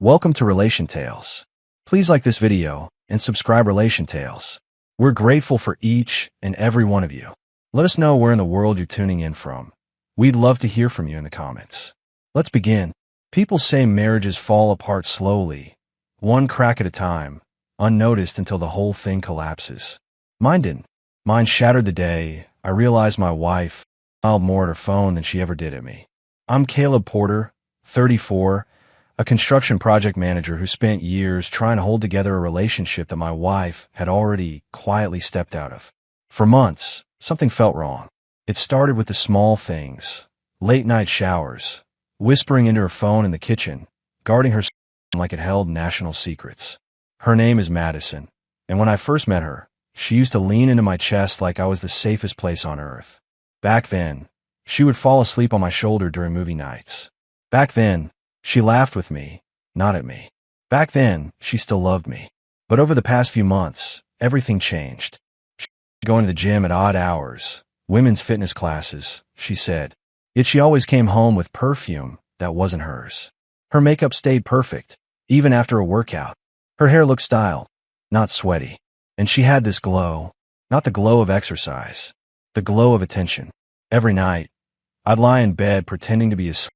Welcome to Relation Tales. Please like this video and subscribe Relation Tales. We're grateful for each and every one of you. Let us know where in the world you're tuning in from. We'd love to hear from you in the comments. Let's begin. People say marriages fall apart slowly, one crack at a time, unnoticed until the whole thing collapses. Mine didn't. Mine shattered the day I realized my wife smiled more at her phone than she ever did at me. I'm Caleb Porter, 34, a construction project manager who spent years trying to hold together a relationship that my wife had already quietly stepped out of. For months, something felt wrong. It started with the small things: late-night showers, whispering into her phone in the kitchen, guarding her like it held national secrets. Her name is Madison, and when I first met her, she used to lean into my chest like I was the safest place on earth. Back then, she would fall asleep on my shoulder during movie nights. Back then, she laughed with me, not at me. Back then, she still loved me. But over the past few months, everything changed. She was going to the gym at odd hours, women's fitness classes, she said. Yet she always came home with perfume that wasn't hers. Her makeup stayed perfect, even after a workout. Her hair looked styled, not sweaty. And she had this glow, not the glow of exercise, the glow of attention. Every night, I'd lie in bed pretending to be asleep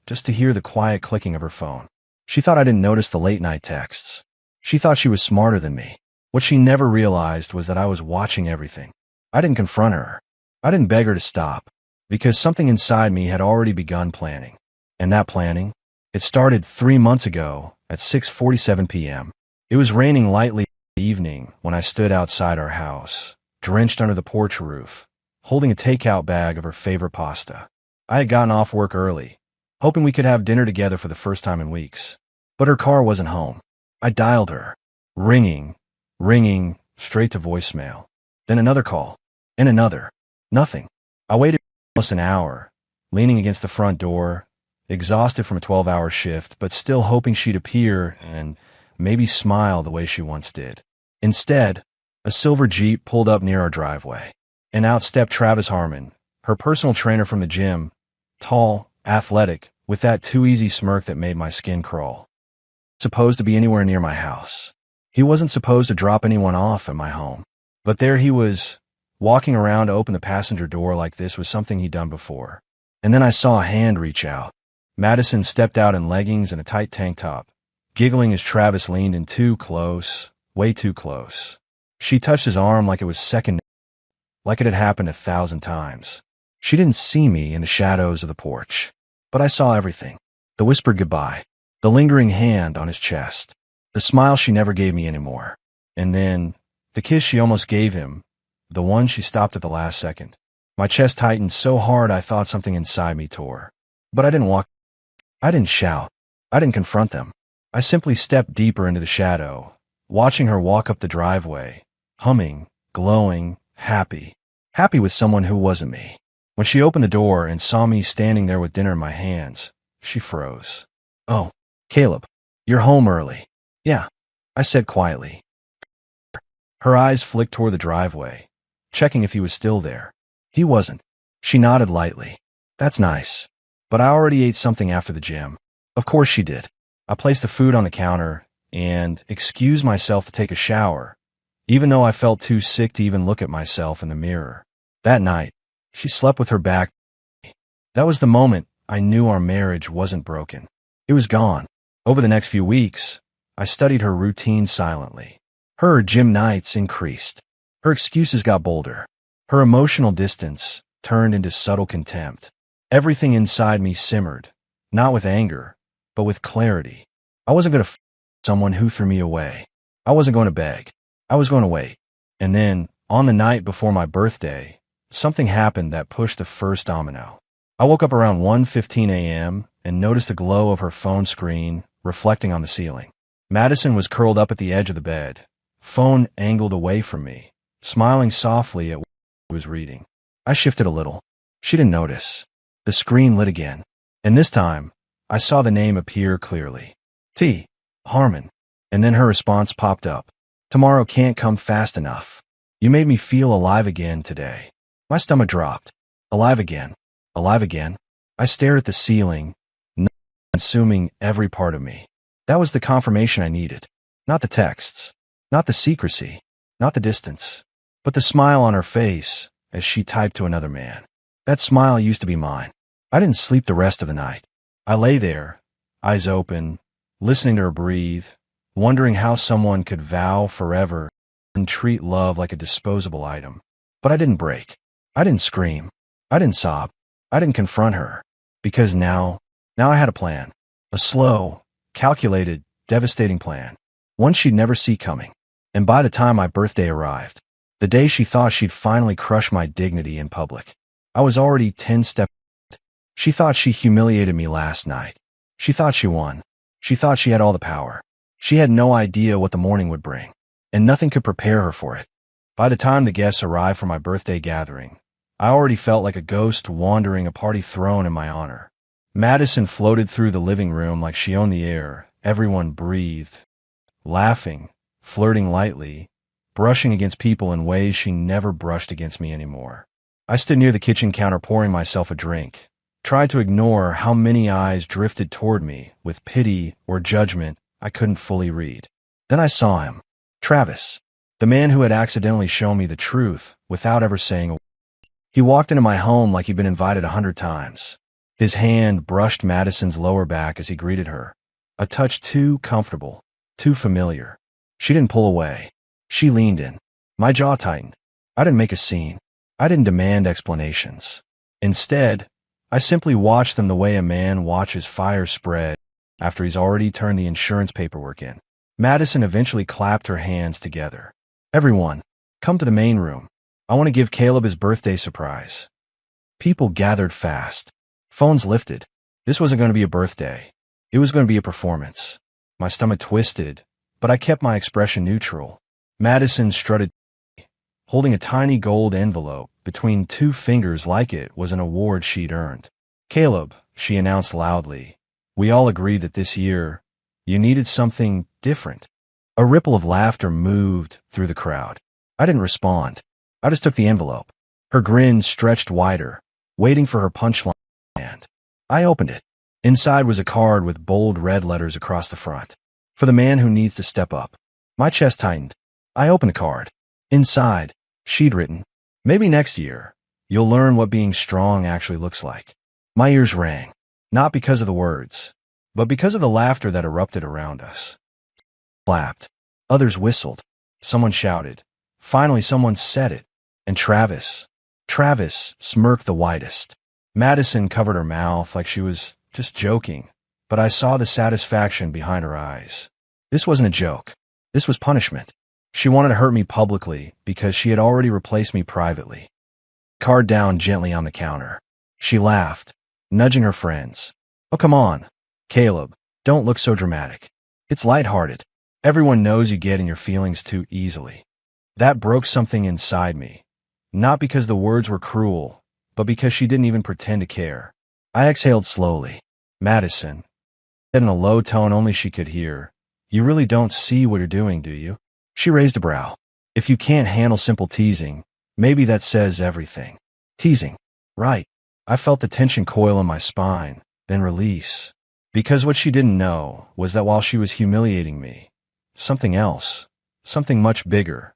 just to hear the quiet clicking of her phone. She thought I didn't notice the late-night texts. She thought she was smarter than me. What she never realized was that I was watching everything. I didn't confront her. I didn't beg her to stop, because something inside me had already begun planning. And that planning, it started 3 months ago at 6:47 p.m. It was raining lightly evening when I stood outside our house, drenched under the porch roof, holding a takeout bag of her favorite pasta. I had gotten off work early, hoping we could have dinner together for the first time in weeks. But her car wasn't home. I dialed her, ringing, straight to voicemail. Then another call, and another. Nothing. I waited almost an hour, leaning against the front door, exhausted from a 12-hour shift, but still hoping she'd appear and maybe smile the way she once did. Instead, a silver Jeep pulled up near our driveway, and out stepped Travis Harmon, her personal trainer from the gym, tall, athletic, with that too easy smirk that made my skin crawl. Supposed to be anywhere near my house. He wasn't supposed to drop anyone off at my home. But there he was, walking around to open the passenger door like this was something he'd done before. And then I saw a hand reach out. Madison stepped out in leggings and a tight tank top, giggling as Travis leaned in too close, way too close. She touched his arm like it was second, like it had happened 1,000 times. She didn't see me in the shadows of the porch, but I saw everything. The whispered goodbye, the lingering hand on his chest, the smile she never gave me anymore, and then the kiss she almost gave him, the one she stopped at the last second. My chest tightened so hard I thought something inside me tore. But I didn't shout. I didn't confront them. I simply stepped deeper into the shadow, watching her walk up the driveway, humming, glowing, happy with someone who wasn't me. When she opened the door and saw me standing there with dinner in my hands, she froze. "Oh, Caleb, you're home early." "Yeah," I said quietly. Her eyes flicked toward the driveway, checking if he was still there. He wasn't. She nodded lightly. "That's nice. But I already ate something after the gym." Of course she did. I placed the food on the counter and excused myself to take a shower, even though I felt too sick to even look at myself in the mirror. That night, she slept with her back. That was the moment I knew our marriage wasn't broken. It was gone. Over the next few weeks, I studied her routine silently. Her gym nights increased. Her excuses got bolder. Her emotional distance turned into subtle contempt. Everything inside me simmered, not with anger, but with clarity. I wasn't going to someone who threw me away. I wasn't going to beg. I was going to wait. And then, on the night before my birthday, something happened that pushed the first domino. I woke up around 1:15 a.m. and noticed the glow of her phone screen reflecting on the ceiling. Madison was curled up at the edge of the bed, phone angled away from me, smiling softly at what I was reading. I shifted a little. She didn't notice. The screen lit again, and this time, I saw the name appear clearly. T. Harmon. And then her response popped up. "Tomorrow can't come fast enough. You made me feel alive again today." My stomach dropped. Alive again. Alive again. I stared at the ceiling, consuming every part of me. That was the confirmation I needed. Not the texts, not the secrecy, not the distance, but the smile on her face as she typed to another man. That smile used to be mine. I didn't sleep the rest of the night. I lay there, eyes open, listening to her breathe, wondering how someone could vow forever and treat love like a disposable item. But I didn't break. I didn't scream. I didn't sob. I didn't confront her. Because now I had a plan. A slow, calculated, devastating plan. One she'd never see coming. And by the time my birthday arrived, the day she thought she'd finally crush my dignity in public, I was already 10 steps ahead. She thought she humiliated me last night. She thought she won. She thought she had all the power. She had no idea what the morning would bring, and nothing could prepare her for it. By the time the guests arrived for my birthday gathering, I already felt like a ghost wandering a party thrown in my honor. Madison floated through the living room like she owned the air. Everyone breathed, laughing, flirting lightly, brushing against people in ways she never brushed against me anymore. I stood near the kitchen counter pouring myself a drink, tried to ignore how many eyes drifted toward me with pity or judgment I couldn't fully read. Then I saw him, Travis, the man who had accidentally shown me the truth without ever saying a word. He walked into my home like he'd been invited 100 times. His hand brushed Madison's lower back as he greeted her, a touch too comfortable, too familiar. She didn't pull away. She leaned in. My jaw tightened. I didn't make a scene. I didn't demand explanations. Instead, I simply watched them the way a man watches fire spread after he's already turned the insurance paperwork in. Madison eventually clapped her hands together. Everyone, come to the main room. I want to give Caleb his birthday surprise. People gathered fast. Phones lifted. This wasn't going to be a birthday. It was going to be a performance. My stomach twisted, but I kept my expression neutral. Madison strutted, holding a tiny gold envelope between two fingers like it was an award she'd earned. Caleb, she announced loudly, we all agreed that this year, you needed something different. A ripple of laughter moved through the crowd. I didn't respond. I just took the envelope. Her grin stretched wider, waiting for her punchline. I opened it. Inside was a card with bold red letters across the front. For the man who needs to step up. My chest tightened. I opened the card. Inside, she'd written, maybe next year, you'll learn what being strong actually looks like. My ears rang, not because of the words, but because of the laughter that erupted around us. Clapped. Others whistled. Someone shouted. Finally, someone said it. And Travis smirked the widest. Madison covered her mouth like she was just joking, but I saw the satisfaction behind her eyes. This wasn't a joke. This was punishment. She wanted to hurt me publicly because she had already replaced me privately. Card down gently on the counter. She laughed, nudging her friends. Oh, come on, Caleb, don't look so dramatic. It's lighthearted. Everyone knows you get in your feelings too easily. That broke something inside me. Not because the words were cruel, but because she didn't even pretend to care. I exhaled slowly. Madison, said in a low tone only she could hear, you really don't see what you're doing, do you? She raised a brow. If you can't handle simple teasing, maybe that says everything. Teasing. Right. I felt the tension coil in my spine, then release. Because what she didn't know was that while she was humiliating me, something else, something much bigger,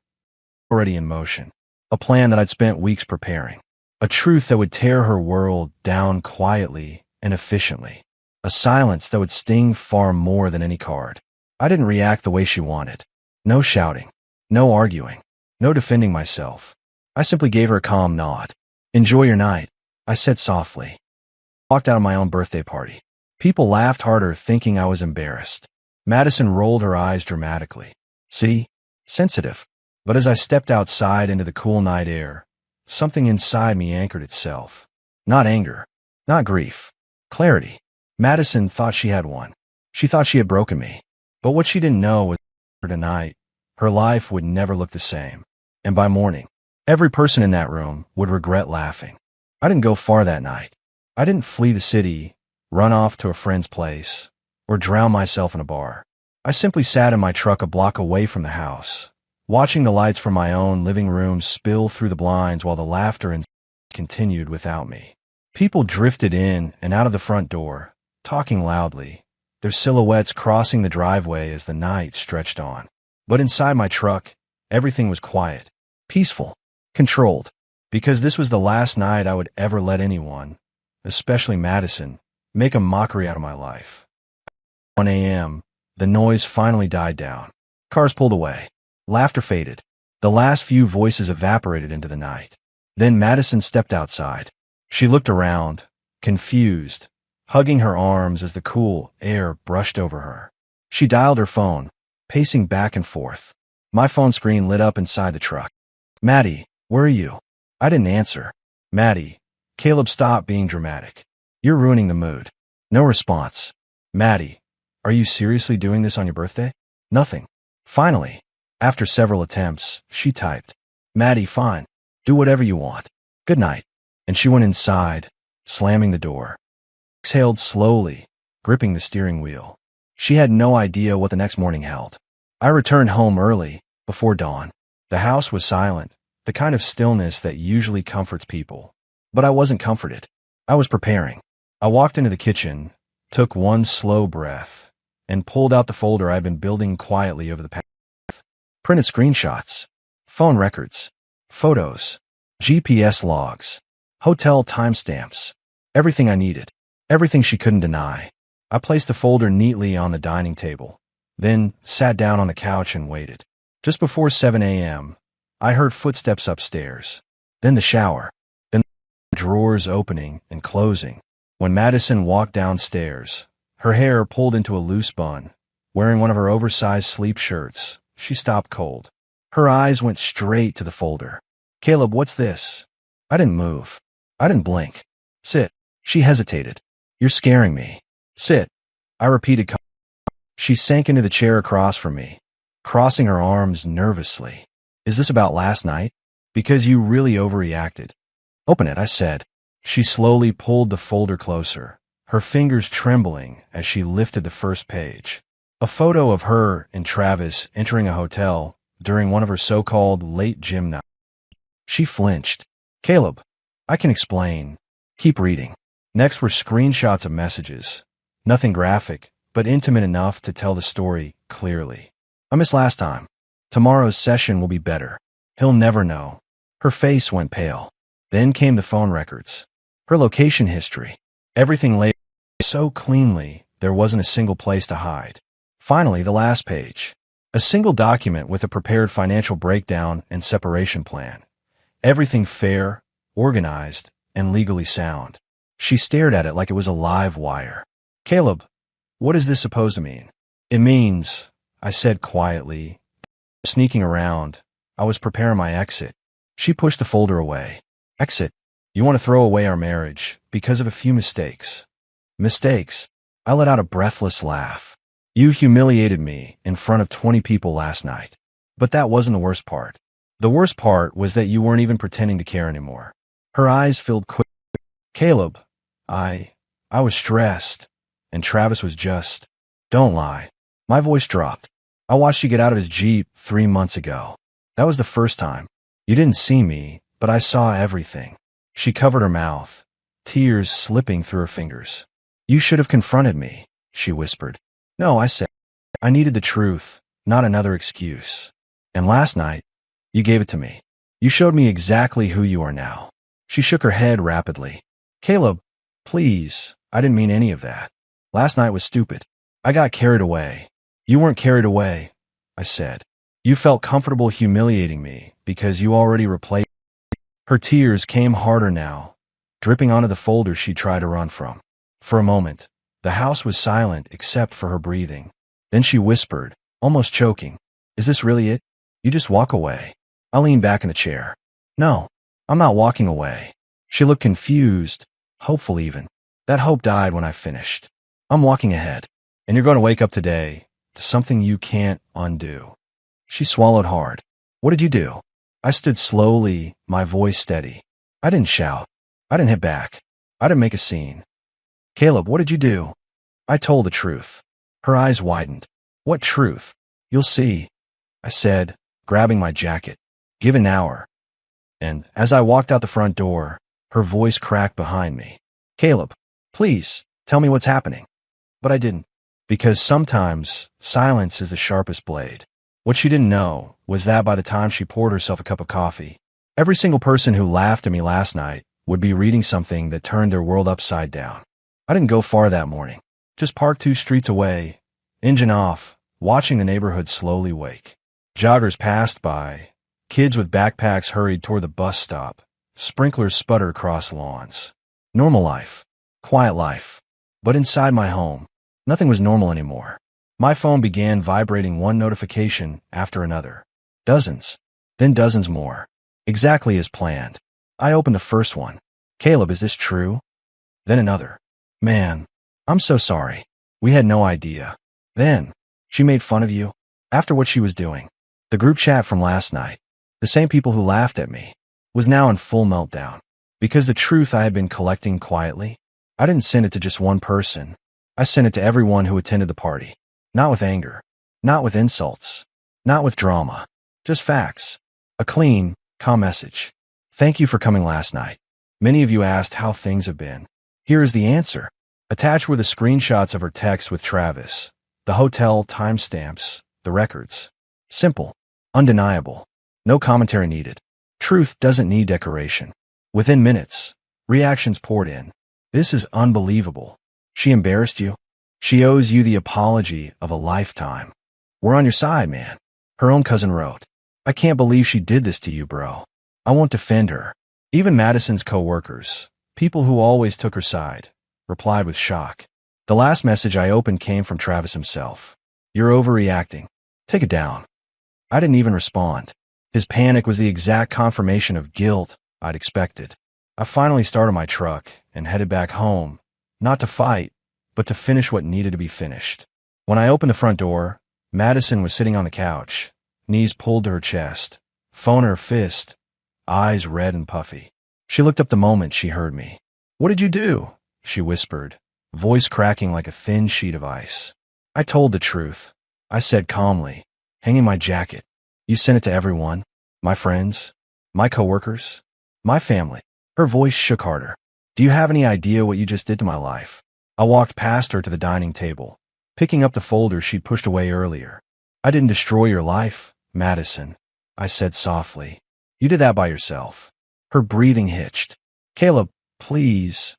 already in motion. A plan that I'd spent weeks preparing. A truth that would tear her world down quietly and efficiently. A silence that would sting far more than any card. I didn't react the way she wanted. No shouting. No arguing. No defending myself. I simply gave her a calm nod. Enjoy your night, I said softly. Walked out of my own birthday party. People laughed harder thinking I was embarrassed. Madison rolled her eyes dramatically. See? Sensitive. But as I stepped outside into the cool night air, something inside me anchored itself. Not anger. Not grief. Clarity. Madison thought she had one. She thought she had broken me. But what she didn't know was that tonight, her life would never look the same. And by morning, every person in that room would regret laughing. I didn't go far that night. I didn't flee the city, run off to a friend's place, or drown myself in a bar. I simply sat in my truck a block away from the house, watching the lights from my own living room spill through the blinds while the laughter and continued without me. People drifted in and out of the front door, talking loudly, their silhouettes crossing the driveway as the night stretched on. But inside my truck, everything was quiet, peaceful, controlled, because this was the last night I would ever let anyone, especially Madison, make a mockery out of my life. 1 a.m., the noise finally died down. Cars pulled away. Laughter faded. The last few voices evaporated into the night. Then Madison stepped outside. She looked around, confused, hugging her arms as the cool air brushed over her. She dialed her phone, pacing back and forth. My phone screen lit up inside the truck. "Maddie, where are you?" I didn't answer. "Maddie." Caleb, stop being dramatic. "You're ruining the mood." No response. "Maddie, are you seriously doing this on your birthday?" Nothing. Finally, after several attempts, she typed, "Maddie, fine. Do whatever you want. Good night." And she went inside, slamming the door. Exhaled slowly, gripping the steering wheel. She had no idea what the next morning held. I returned home early, before dawn. The house was silent, the kind of stillness that usually comforts people. But I wasn't comforted. I was preparing. I walked into the kitchen, took one slow breath, and pulled out the folder I'd been building quietly over the past month. Printed screenshots, phone records, photos, GPS logs, hotel timestamps, everything I needed, everything she couldn't deny. I placed the folder neatly on the dining table, then sat down on the couch and waited. Just before 7 a.m., I heard footsteps upstairs, then the shower, then the drawers opening and closing. When Madison walked downstairs, her hair pulled into a loose bun, wearing one of her oversized sleep shirts, she stopped cold. Her eyes went straight to the folder. "Caleb, what's this?" I didn't move. I didn't blink. "Sit." She hesitated. "You're scaring me." "Sit." I repeated. She sank into the chair across from me, crossing her arms nervously. "Is this about last night? Because you really overreacted." "Open it," I said. She slowly pulled the folder closer, her fingers trembling as she lifted the first page. A photo of her and Travis entering a hotel during one of her so-called late gym nights. She flinched. "Caleb, I can explain." "Keep reading." Next were screenshots of messages. Nothing graphic, but intimate enough to tell the story clearly. "I missed last time. Tomorrow's session will be better. He'll never know." Her face went pale. Then came the phone records. Her location history. Everything laid so cleanly there wasn't a single place to hide. Finally, the last page. A single document with a prepared financial breakdown and separation plan. Everything fair, organized, and legally sound. She stared at it like it was a live wire. "Caleb, what is this supposed to mean?" "It means," I said quietly, sneaking around. I was preparing my exit. She pushed the folder away. "Exit? You want to throw away our marriage because of a few mistakes." "Mistakes?" I let out a breathless laugh. "You humiliated me in front of 20 people last night. But that wasn't the worst part. The worst part was that you weren't even pretending to care anymore." Her eyes filled quickly. "Caleb, I was stressed, and Travis was just..." "Don't lie." My voice dropped. "I watched you get out of his Jeep 3 months ago. That was the first time. You didn't see me, but I saw everything." She covered her mouth, tears slipping through her fingers. "You should have confronted me," she whispered. "No," I said. "I needed the truth, not another excuse. And last night, you gave it to me. You showed me exactly who you are now." She shook her head rapidly. "Caleb, please, I didn't mean any of that. Last night was stupid. I got carried away." "You weren't carried away," I said. "You felt comfortable humiliating me because you already replaced." Her tears came harder now, dripping onto the folder she tried to run from. For a moment, the house was silent except for her breathing. Then she whispered, almost choking, "Is this really it? You just walk away?" I leaned back in the chair. "No, I'm not walking away." She looked confused, hopeful even. That hope died when I finished. "I'm walking ahead, and you're going to wake up today to something you can't undo." She swallowed hard. "What did you do?" I stood slowly, my voice steady. I didn't shout. I didn't hit back. I didn't make a scene. "Caleb, what did you do?" I told the truth. Her eyes widened. "What truth?" "You'll see," I said, grabbing my jacket. "Give an hour." And as I walked out the front door, her voice cracked behind me. "Caleb, please, tell me what's happening." But I didn't. Because sometimes silence is the sharpest blade. What she didn't know was that by the time she poured herself a cup of coffee, every single person who laughed at me last night would be reading something that turned their world upside down. I didn't go far that morning. Just parked 2 streets away, engine off, watching the neighborhood slowly wake. Joggers passed by. Kids with backpacks hurried toward the bus stop. Sprinklers sputtered across lawns. Normal life. Quiet life. But inside my home, nothing was normal anymore. My phone began vibrating one notification after another. Dozens. Then dozens more. Exactly as planned. I opened the first one. Caleb, is this true? Then another. Man, I'm so sorry. We had no idea. Then, she made fun of you? After what she was doing. The group chat from last night, the same people who laughed at me, was now in full meltdown. Because the truth I had been collecting quietly, I didn't send it to just one person. I sent it to everyone who attended the party. Not with anger. Not with insults. Not with drama. Just facts. A clean, calm message. Thank you for coming last night. Many of you asked how things have been. Here is the answer. Attached were the screenshots of her text with Travis, the hotel timestamps, the records. Simple. Undeniable. No commentary needed. Truth doesn't need decoration. Within minutes, reactions poured in. This is unbelievable. She embarrassed you? She owes you the apology of a lifetime. We're on your side, man. Her own cousin wrote. I can't believe she did this to you, bro. I won't defend her. Even Madison's co-workers, people who always took her side, replied with shock. The last message I opened came from Travis himself. You're overreacting. Take it down. I didn't even respond. His panic was the exact confirmation of guilt I'd expected. I finally started my truck and headed back home, not to fight, but to finish what needed to be finished. When I opened the front door, Madison was sitting on the couch, knees pulled to her chest, phone in her fist, eyes red and puffy. She looked up the moment she heard me. What did you do? She whispered, voice cracking like a thin sheet of ice. I told the truth. I said calmly, hanging my jacket. You sent it to everyone, my friends, my coworkers, my family. Her voice shook harder. Do you have any idea what you just did to my life? I walked past her to the dining table, picking up the folder she'd pushed away earlier. I didn't destroy your life, Madison, I said softly. You did that by yourself. Her breathing hitched. Caleb, please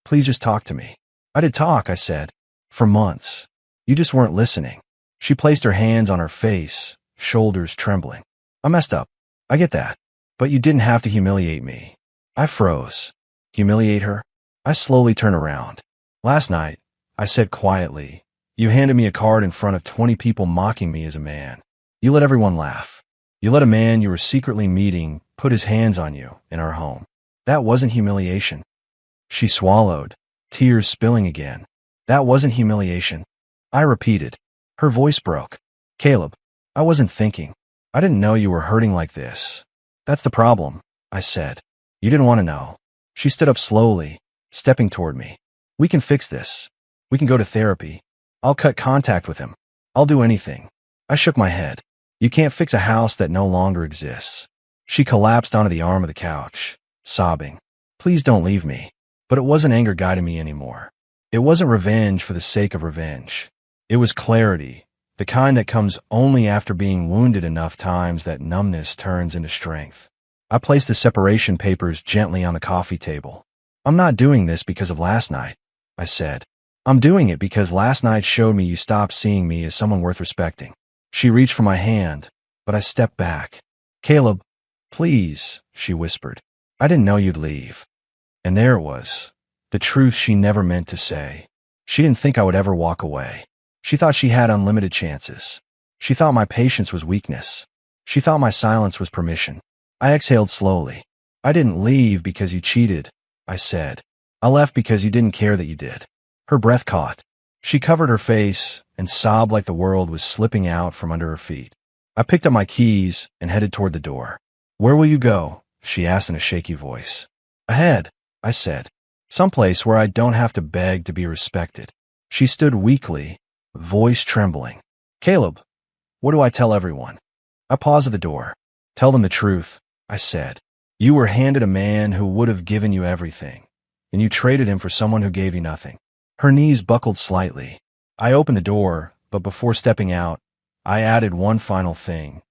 just talk to me. I did talk, I said. For months. You just weren't listening. She placed her hands on her face, shoulders trembling. I messed up. I get that. But you didn't have to humiliate me. I froze. Humiliate her? I slowly turned around. Last night, I said quietly, you handed me a card in front of 20 people mocking me as a man. You let everyone laugh. You let a man you were secretly meeting put his hands on you in our home. That wasn't humiliation. She swallowed, tears spilling again. That wasn't humiliation. I repeated. Her voice broke. Caleb, I wasn't thinking. I didn't know you were hurting like this. That's the problem, I said. You didn't want to know. She stood up slowly, stepping toward me. We can fix this. We can go to therapy. I'll cut contact with him. I'll do anything. I shook my head. You can't fix a house that no longer exists. She collapsed onto the arm of the couch, sobbing. Please don't leave me. But it wasn't anger guiding me anymore. It wasn't revenge for the sake of revenge. It was clarity, the kind that comes only after being wounded enough times that numbness turns into strength. I placed the separation papers gently on the coffee table. I'm not doing this because of last night, I said. I'm doing it because last night showed me you stopped seeing me as someone worth respecting. She reached for my hand, but I stepped back. Caleb, please, she whispered. I didn't know you'd leave. And there it was, the truth she never meant to say. She didn't think I would ever walk away. She thought she had unlimited chances. She thought my patience was weakness. She thought my silence was permission. I exhaled slowly. I didn't leave because you cheated, I said. I left because you didn't care that you did. Her breath caught. She covered her face and sobbed like the world was slipping out from under her feet. I picked up my keys and headed toward the door. Where will you go? She asked in a shaky voice. Ahead, I said. Someplace where I don't have to beg to be respected. She stood weakly, voice trembling. Caleb, what do I tell everyone? I paused at the door. Tell them the truth, I said. You were handed a man who would have given you everything, and you traded him for someone who gave you nothing. Her knees buckled slightly. I opened the door, but before stepping out, I added one final thing.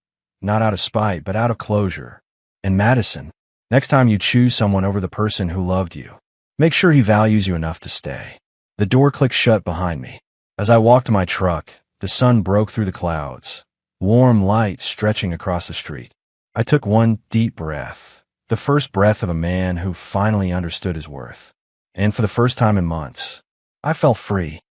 Not out of spite, but out of closure. And Madison, next time you choose someone over the person who loved you, make sure he values you enough to stay. The door clicked shut behind me. As I walked to my truck, the sun broke through the clouds, warm light stretching across the street. I took one deep breath, the first breath of a man who finally understood his worth. And for the first time in months, I felt free.